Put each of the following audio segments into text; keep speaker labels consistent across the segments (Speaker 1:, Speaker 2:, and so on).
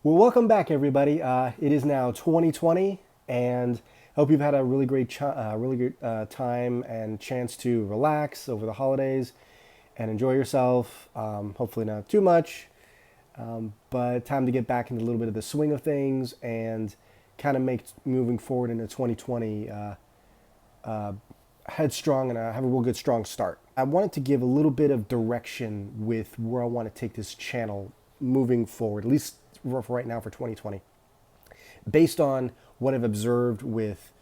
Speaker 1: Well, welcome back, everybody. It is now 2020, and I hope you've had a really good time and chance to relax over the holidays and enjoy yourself. Hopefully, not too much, but time to get back into a little bit of the swing of things and kind of make moving forward into 2020 headstrong and have a real good, strong start. I wanted to give a little bit of direction with where I want to take this channel moving forward, at least for right now for 2020, based on what I've observed with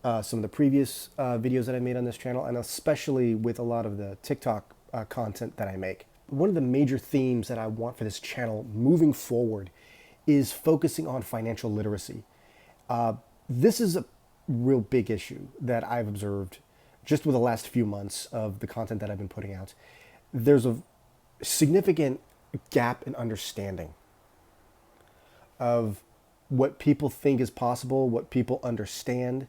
Speaker 1: some of the previous videos that I made on this channel, and especially with a lot of the TikTok content that I make. One of the major themes that I want for this channel moving forward is focusing on financial literacy. This is a real big issue that I've observed just with the last few months of the content that I've been putting out. There's a significant gap in understanding of what people think is possible, what people understand,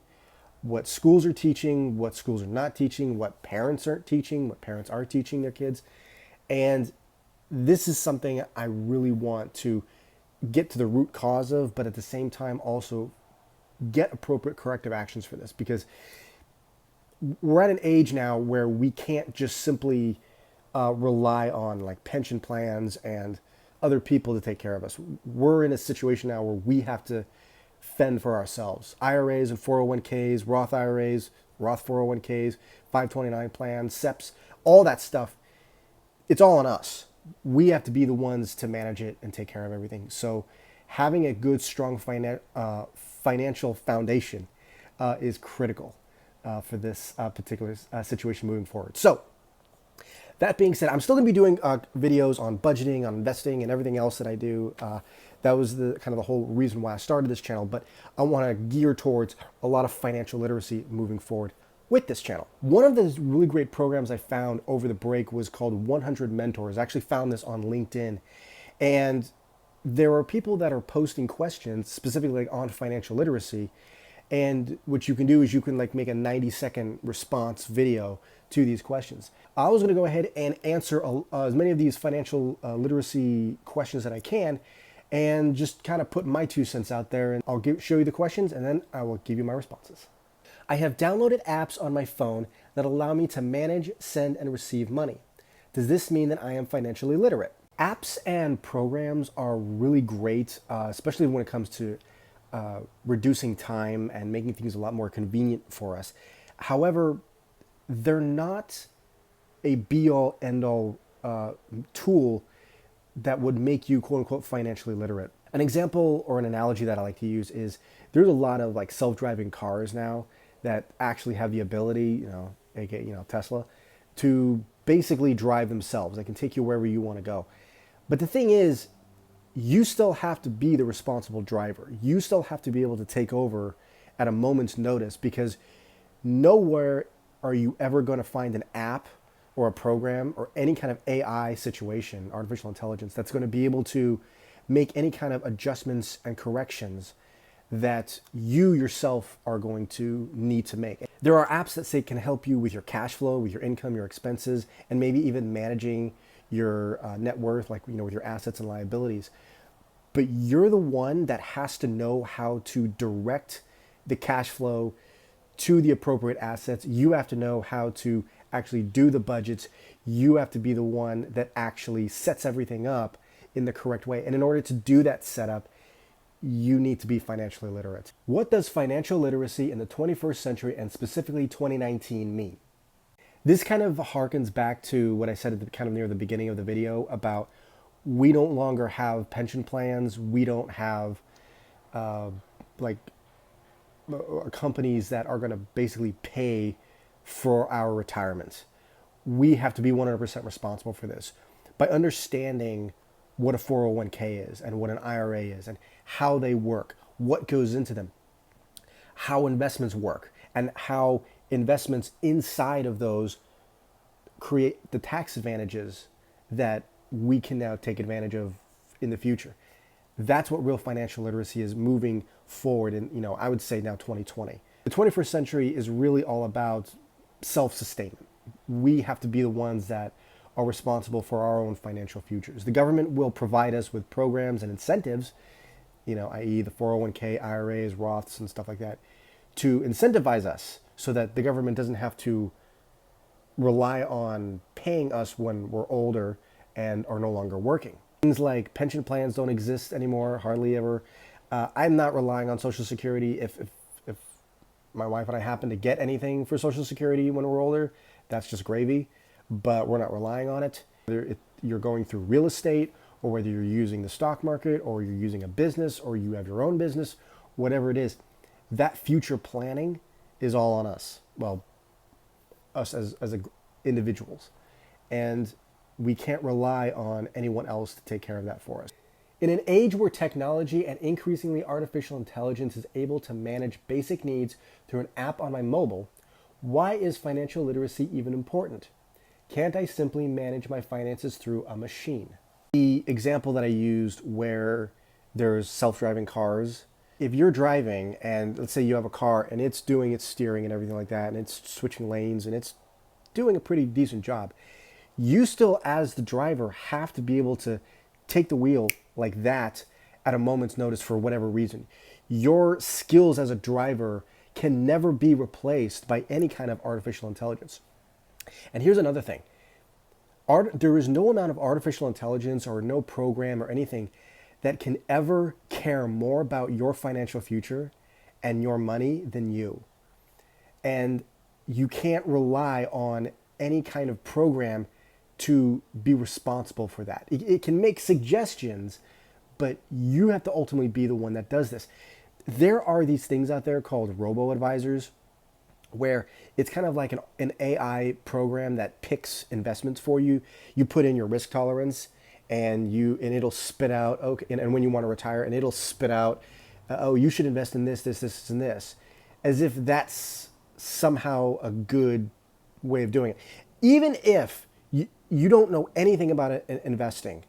Speaker 1: what schools are teaching, what schools are not teaching, what parents aren't teaching, what parents are teaching their kids. And this is something I really want to get to the root cause of, but at the same time also get appropriate corrective actions for this, because we're at an age now where we can't just simply rely on like pension plans and other people to take care of us. We're in a situation now where we have to fend for ourselves. IRAs and 401ks, Roth IRAs, Roth 401ks, 529 plans, SEPs, all that stuff, it's all on us. We have to be the ones to manage it and take care of everything. So having a good, strong financial foundation is critical for this particular situation moving forward. So that being said, I'm still going to be doing videos on budgeting, on investing, and everything else that I do. That was the kind of the whole reason why I started this channel, but I want to gear towards a lot of financial literacy moving forward with this channel. One of the really great programs I found over the break was called 100Mentors. I actually found this on LinkedIn, and there are people that are posting questions specifically on financial literacy. And what you can do is you can like make a 90-second response video to these questions. I was going to go ahead and answer as many of these financial literacy questions that I can, and just kind of put my 2 cents out there. And I'll show you the questions, and then I will give you my responses. I have downloaded apps on my phone that allow me to manage, send, and receive money. Does this mean that I am financially literate? Apps and programs are really great, especially when it comes to reducing time and making things a lot more convenient for us. However, they're not a be-all, end-all tool that would make you quote-unquote financially literate. An example or an analogy that I like to use is there's a lot of like self-driving cars now that actually have the ability, aka Tesla, to basically drive themselves. They can take you wherever you want to go. But the thing is, you still have to be the responsible driver. You still have to be able to take over at a moment's notice, because nowhere are you ever going to find an app or a program or any kind of AI situation, artificial intelligence, that's going to be able to make any kind of adjustments and corrections that you yourself are going to need to make. There are apps that say can help you with your cash flow, with your income, your expenses, and maybe even managing your net worth, like with your assets and liabilities. But you're the one that has to know how to direct the cash flow to the appropriate assets. You have to know how to actually do the budgets. You have to be the one that actually sets everything up in the correct way. And in order to do that setup, you need to be financially literate. What does financial literacy in the 21st century and specifically 2019 mean? This kind of harkens back to what I said at the kind of near the beginning of the video about we no longer have pension plans. We don't have companies that are going to basically pay for our retirement. We have to be 100% responsible for this. By understanding what a 401k is and what an IRA is and how they work, what goes into them, how investments work, and how investments inside of those create the tax advantages that we can now take advantage of in the future. That's what real financial literacy is moving forward in, I would say now 2020. The 21st century is really all about self-sustainment. We have to be the ones that are responsible for our own financial futures. The government will provide us with programs and incentives i.e. the 401k, IRAs, Roths, and stuff like that, to incentivize us so that the government doesn't have to rely on paying us when we're older and are no longer working. Things like pension plans don't exist anymore, hardly ever. I'm not relying on Social Security. If my wife and I happen to get anything for Social Security when we're older, that's just gravy, but we're not relying on it. Whether you're going through real estate, or whether you're using the stock market, or you're using a business, or you have your own business, whatever it is, that future planning is all on us. Well, us as individuals. And we can't rely on anyone else to take care of that for us. In an age where technology and increasingly artificial intelligence is able to manage basic needs through an app on my mobile, why is financial literacy even important? Can't I simply manage my finances through a machine? The example that I used where there's self-driving cars, if you're driving and let's say you have a car and it's doing its steering and everything like that, and it's switching lanes and it's doing a pretty decent job, you still, as the driver, have to be able to take the wheel like that at a moment's notice for whatever reason. Your skills as a driver can never be replaced by any kind of artificial intelligence. And here's another thing. There is no amount of artificial intelligence or no program or anything that can ever care more about your financial future and your money than you. And you can't rely on any kind of program to be responsible for that. It can make suggestions, but you have to ultimately be the one that does this. There are these things out there called robo-advisors, where it's kind of like an AI program that picks investments for you. You put in your risk tolerance and it'll spit out, okay, and when you want to retire, and it'll spit out, oh, you should invest in this, and this, as if that's somehow a good way of doing it. Even if you don't know anything about investing,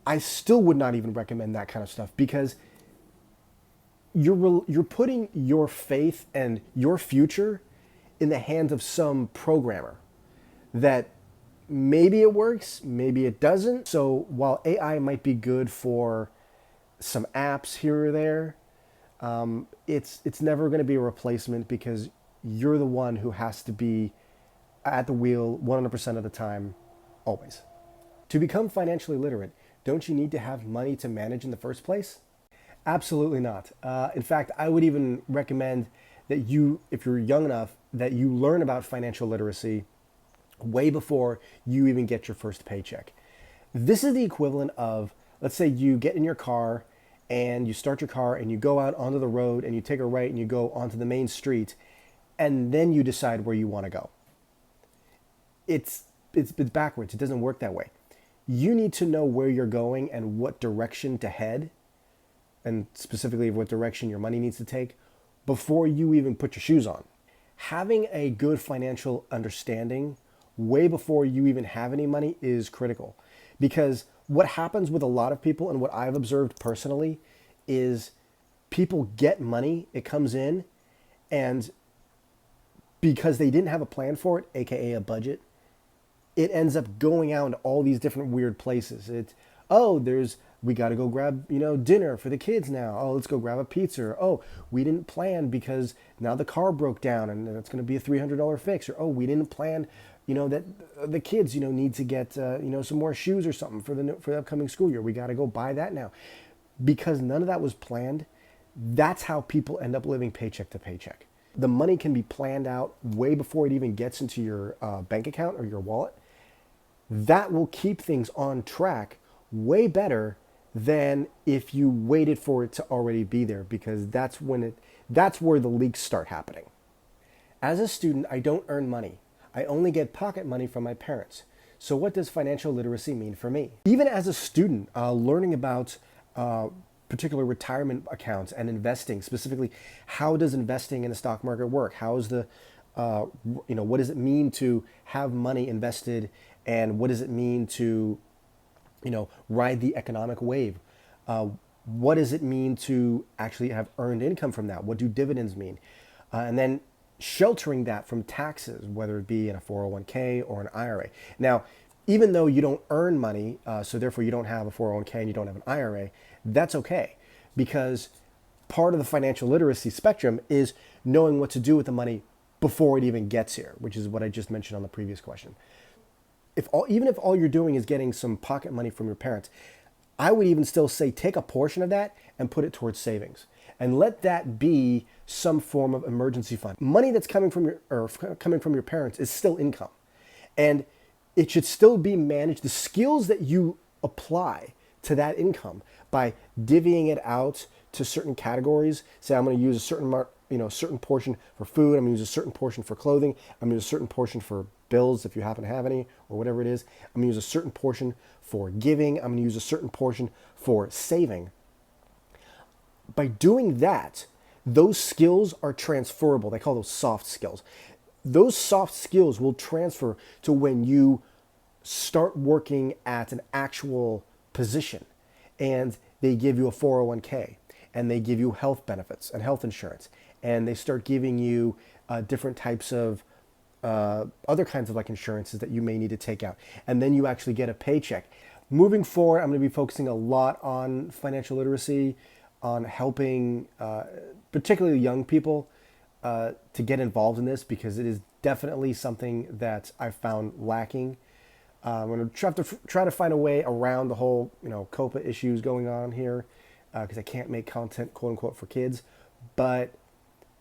Speaker 1: I still would not even recommend that kind of stuff, because you're putting your faith and your future in the hands of some programmer that maybe it works, maybe it doesn't. So while AI might be good for some apps here or there, it's never going to be a replacement, because you're the one who has to be at the wheel 100% of the time, always. To become financially literate, don't you need to have money to manage in the first place? Absolutely not. In fact, I would even recommend that you, if you're young enough, that you learn about financial literacy way before you even get your first paycheck. This is the equivalent of, let's say you get in your car and you start your car and you go out onto the road and you take a right and you go onto the main street, and then you decide where you want to go. It's backwards. It doesn't work that way. You need to know where you're going and what direction to head, and specifically what direction your money needs to take, before you even put your shoes on. Having a good financial understanding way before you even have any money is critical, because what happens with a lot of people, and what I've observed personally, is people get money, it comes in, and because they didn't have a plan for it, aka a budget, it ends up going out into all these different weird places. We got to go grab, dinner for the kids now. Oh, let's go grab a pizza. Oh, we didn't plan because now the car broke down and it's going to be a $300 fix. Or, oh, we didn't plan, that the kids, need to get, some more shoes or something for the upcoming school year. We got to go buy that now. Because none of that was planned, that's how people end up living paycheck to paycheck. The money can be planned out way before it even gets into your bank account or your wallet. That will keep things on track way better than if you waited for it to already be there, because that's where the leaks start happening. As a student, I don't earn money. I only get pocket money from my parents. So what does financial literacy mean for me? Even as a student, learning about particular retirement accounts and investing, specifically, how does investing in the stock market work? How is what does it mean to have money invested, and what does it mean to ride the economic wave? What does it mean to actually have earned income from that? What do dividends mean? And then sheltering that from taxes, whether it be in a 401k or an IRA. Now, even though you don't earn money, so therefore you don't have a 401k and you don't have an IRA, that's okay. because part of the financial literacy spectrum is knowing what to do with the money before it even gets here, which is what I just mentioned on the previous question. Even if all you're doing is getting some pocket money from your parents, I would even still say take a portion of that and put it towards savings, and let that be some form of emergency fund. Money that's coming from your parents is still income, and it should still be managed. The skills that you apply to that income by divvying it out to certain categories. Say I'm going to use a certain portion for food. I'm going to use a certain portion for clothing. I'm going to use a certain portion for bills if you happen to have any, or whatever it is. I'm going to use a certain portion for giving. I'm going to use a certain portion for saving. By doing that, those skills are transferable. They call those soft skills. Those soft skills will transfer to when you start working at an actual position and they give you a 401k and they give you health benefits and health insurance, and they start giving you different types of other kinds of like insurances that you may need to take out, and then you actually get a paycheck. Moving forward, I'm going to be focusing a lot on financial literacy, on helping particularly young people to get involved in this, because it is definitely something that I've found lacking. I'm going to try to find a way around the whole COPA issues going on here, because I can't make content quote unquote for kids, but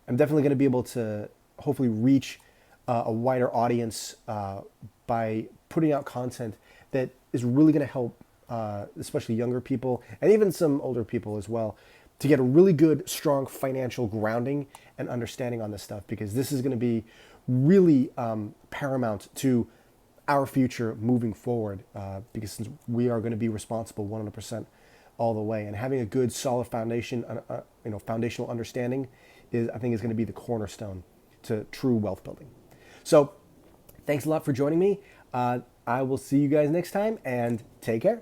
Speaker 1: I'm definitely going to be able to hopefully reach a wider audience by putting out content that is really going to help especially younger people and even some older people as well, to get a really good, strong financial grounding and understanding on this stuff, because this is going to be really paramount to our future moving forward, because since we are going to be responsible 100% all the way, and having a good, solid foundation, foundational understanding I think is going to be the cornerstone to true wealth building. So thanks a lot for joining me. I will see you guys next time, and take care.